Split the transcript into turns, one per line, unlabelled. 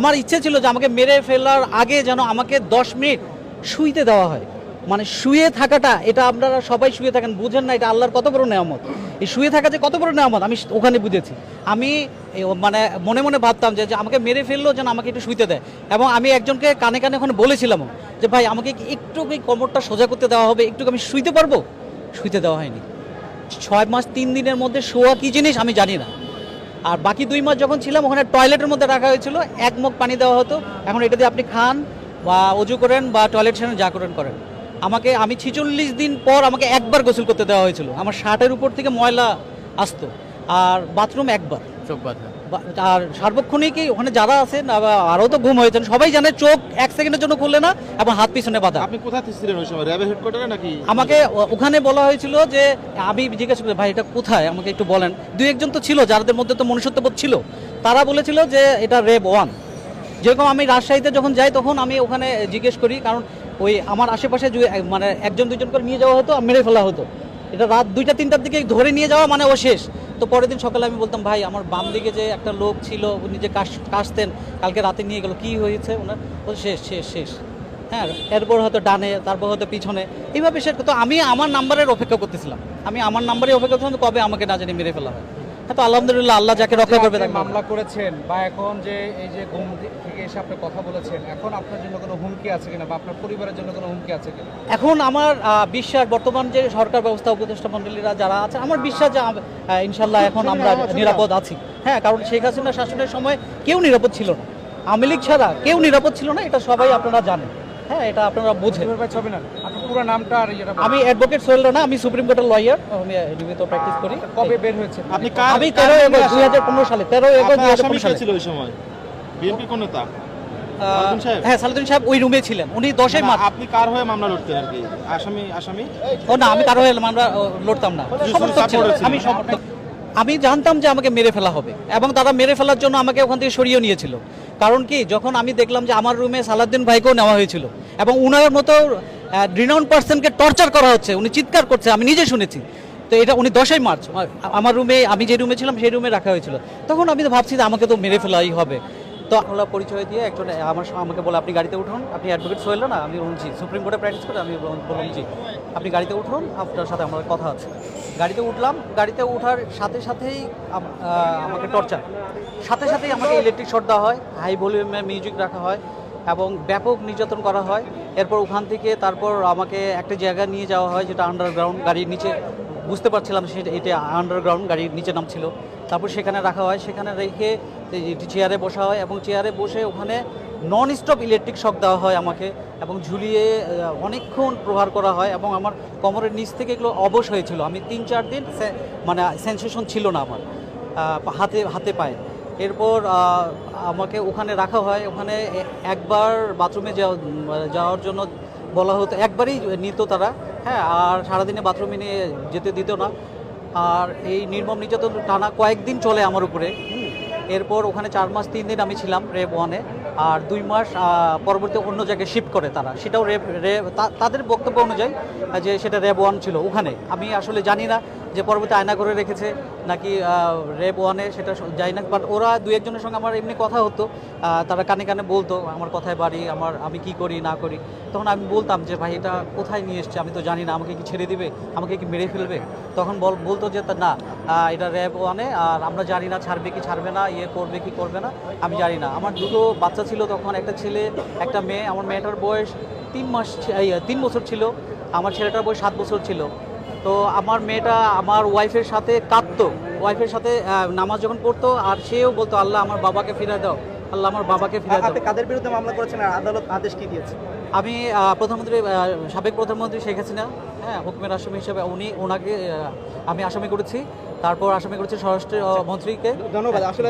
আমার ইচ্ছে ছিল যে আমাকে মেরে ফেলার আগে যেন আমাকে 10 মিনিট শুইতে দেওয়া হয়। মানে শুয়ে থাকাটা, এটা আপনারা সবাই শুয়ে থাকেন, বুঝেন না এটা আল্লাহর কত বড় নেয়ামত। এই শুয়ে থাকা যে কত বড় নেয়ামত আমি ওখানে বুঝেছি। আমি মানে মনে মনে ভাবতাম যে আমাকে মেরে ফেললো যেন আমাকে একটু শুইতে দেয়। এবং আমি একজনকে কানে কানে ওখানে বলেছিলাম যে ভাই আমাকে একটু এই কোমরটা সোজা করতে দেওয়া হবে, একটু আমি শুইতে পারবো। শুইতে দেওয়া হয়নি। 6 মাস 3 দিনের মধ্যে শোয়া কী জিনিস আমি জানি না। আর বাকি 2 মাস যখন ছিলাম ওখানে টয়লেটের মধ্যে রাখা হয়েছিল, 1 মগ পানি দেওয়া হতো। এখন এটা দিয়ে আপনি খান বা অজু করেন বা টয়লেট সেরেন, যা করেন করেন। আমি 46 দিন পর আমাকে একবার গোসল করতে দেওয়া হয়েছিল। আমার শার্টের উপর থেকে ময়লা আসতো, আর বাথরুম একবার।
চোখ বাঁধা।
আর সার্বক্ষণিকই ওখানে যারা আছেন আরও তো ঘুম হয়েছেন, সবাই জানে চোখ 1 সেকেন্ডের জন্য খুললে না এবং হাত পিছনে বাঁধা।
আপনি কোথায় ছিলেন ওই সময়, র্যাবের হেডকোয়ার্টারে নাকি?
আমাকে ওখানে বলা হয়েছিল যে, আমি জিজ্ঞাসা করি ভাই এটা কোথায়, আমাকে একটু বলেন। 2-1 জন তো ছিল যাদের মধ্যে তো মনুষ্যত্ববোধ ছিল, তারা বলেছিল যে এটা র্যাব 1। যেরকম আমি রাজশাহীতে যখন যাই তখন আমি ওখানে জিজ্ঞেস করি, কারণ ওই আমার আশেপাশে মানে 1-2 জন করে নিয়ে যাওয়া হতো, মেরে ফেলা হতো। এটা রাত 2টা-3টার দিকে ধরে নিয়ে যাওয়া মানে ও শেষ। তো পরের দিন সকালে আমি বলতাম ভাই আমার বাম দিকে যে একটা লোক ছিল উনি যে কাশতেন, কালকে রাতে নিয়ে গেল, কি হয়েছে ওনার? ও শেষ শেষ শেষ। হ্যাঁ, এরপর হয়তো ডানে, তারপর হয়তো পিছনে, এইভাবে শেষ। তো আমি আমার নাম্বারের অপেক্ষা করতেছিলাম, আমি আমার নাম্বারে অপেক্ষা করছিলাম কবে আমাকে না জানি মেরে ফেলা হয়। হ্যাঁ, তো আলহামদুলিল্লাহ আল্লাহ যাকে রক্ষা করবে তাকে।
মামলা করেছেন বা এখন যে এই যে ঘুম থেকে এসে আপনি কথা বলেছেন, এখন আপনার জন্য কোনো হুমকি আছে কিনা বা আপনার পরিবারের জন্য কোনো হুমকি আছে কিনা?
এখন আমার বিশ্বাস, বর্তমান যে সরকার ব্যবস্থা, উপদেষ্টা মণ্ডলীরা যারা আছে, আমার বিশ্বাস যে ইনশাল্লাহ এখন আমরা নিরাপদ আছি। হ্যাঁ, কারণ শেখ হাসিনা শাসনের সময় কেউ নিরাপদ ছিল না, আওয়ামী লীগ ছাড়া কেউ নিরাপদ ছিল না, এটা সবাই আপনারা জানেন। হ্যাঁ, এটা আপনারা বোঝেন।
ছবি না, আপনার পুরো নামটা আর ইয়েটা
আমি অ্যাডভোকেট সোহেল রানা, আমি সুপ্রিম কোর্টের লয়ার, আমি নিয়মিত প্র্যাকটিস করি।
কবে বের হয়েছে?
আপনি
আমি 13/11/2015 সালে 13/11/2015 সালে
ছিল ওই সময় বিএনপি কোন নেতা?
হ্যাঁ, সালাউদ্দিন সাহেব ওই রুমে ছিলেন, উনি 10 মার্চ।
আপনি কার হয়ে মামলা লড়তেন আর কি? আসামি?
ও না, আমি কারো হয়ে মামলা লড়তাম না, সমর্থক ছিলাম। আমি সমর্থক। আমি জানতাম যে আমাকে মেরে ফেলা হবে এবং তারা মেরে ফেলার জন্য আমাকে ওখান থেকে সরিয়ে নিয়েছিল। কারণ কি, যখন আমি দেখলাম যে আমার রুমে সালাউদ্দিন ভাইকেও নেওয়া হয়েছিল এবং উনার মতো রিনাউন্ড পার্সনকে টর্চার করা হচ্ছে, উনি চিৎকার করছে, আমি নিজে শুনেছি। তো এটা উনি 10 মার্চ আমার রুমে, আমি যে রুমে ছিলাম সেই রুমে রাখা হয়েছিল। তখন আমি তো ভাবছি যে আমাকে তো মেরে ফেলাই হবে। তো আমরা পরিচয় দিয়ে একজন আমাকে বলে আপনি গাড়িতে উঠুন, আপনি অ্যাডভোকেট সোহেল না? আমি বলছি সুপ্রিম কোর্টে প্র্যাকটিস করে। আমি বললাম জি, আপনি গাড়িতে উঠুন, আপনার সাথে আমার কথা আছে। গাড়িতে উঠলাম, গাড়িতে ওঠার সাথে সাথেই আমাকে টর্চার, সাথে সাথেই আমাকে ইলেকট্রিক শর্ট দেওয়া হয়, হাই ভলিউমে মিউজিক রাখা হয় এবং ব্যাপক নির্যাতন করা হয়। এরপর ওখান থেকে তারপর আমাকে একটা জায়গায় নিয়ে যাওয়া হয় যেটা আন্ডারগ্রাউন্ড, গাড়ির নিচে, বুঝতে পারছিলাম সেটা এটা আন্ডারগ্রাউন্ড, গাড়ির নিচে নামছিল। তারপর সেখানে রাখা হয়, সেখানে রেখে চেয়ারে বসা হয় এবং চেয়ারে বসে ওখানে নন স্টপ ইলেকট্রিক শক দেওয়া হয় আমাকে এবং ঝুলিয়ে অনেকক্ষণ প্রহার করা হয় এবং আমার কোমরের নিচ থেকে এগুলো অবশ হয়েছিল। আমি 3-4 দিন মানে সেন্সেশন ছিল না আমার হাতে পায়ে। এরপর আমাকে ওখানে রাখা হয়, ওখানে একবার বাথরুমে যাওয়ার জন্য বলা হতো, একবারই নিত তারা। হ্যাঁ, আর সারাদিনে বাথরুমে নিয়ে যেতে দিত না। আর এই নির্মম নির্যাতন টানা কয়েকদিন চলে আমার উপরে। এরপর ওখানে 4 মাস 3 দিন আমি ছিলাম র্যাব 1-এ, আর 2 মাস পরবর্তী অন্য জায়গায় শিফট করে তারা, সেটাও তাদের বক্তব্য অনুযায়ী যে সেটা র্যাব 1 ছিল। ওখানে আমি আসলে জানি না যে পরবর্তী আয়না করে রেখেছে নাকি র্যাব 1-এ, সেটা জানি না। বাট ওরা 2-1 জনের সঙ্গে আমার এমনি কথা হতো, তারা কানে কানে বলতো আমার কথায় বাড়ি, আমি কি করি না করি। তখন আমি বলতাম যে ভাই এটা কোথায় নিয়ে এসছে আমি তো জানি না, আমাকে কি ছেড়ে দিবে, আমাকে কি মেরে ফেলবে? তখন বলতো যে না, এটা র্যাব 1-এ, আর আমরা জানি না ছাড়বে কি ছাড়বে না, ইয়ে করবে কি করবে না, আমি জানি না। আমার 2 বাচ্চা ছিল তখন, একটা ছেলে একটা মেয়ে। আমার মেয়েটার বয়স 3 বছর ছিল, আমার ছেলেটার বয়স 7 বছর ছিল। তো আমার মেয়েটা আমার ওয়াইফের সাথে কাঁদতো, ওয়াইফের সাথে নামাজ যখন পড়তো, আর সেও বলতো আল্লাহ আমার বাবাকে ফিরিয়ে দাও, আল্লাহ আমার বাবাকে ফিরিয়ে দাও।
আপনি কাদের বিরুদ্ধে মামলা করেছেন আর আদালত আদেশ কি দিয়েছে?
আমি সাবেক প্রধানমন্ত্রী শেখ হাসিনা, হ্যাঁ, হুকুমের আসামি হিসেবে ওনাকে আমি আসামি করেছি। তারপর আসামি করেছি স্বরাষ্ট্র মন্ত্রীকে।
ধন্যবাদ। আসলে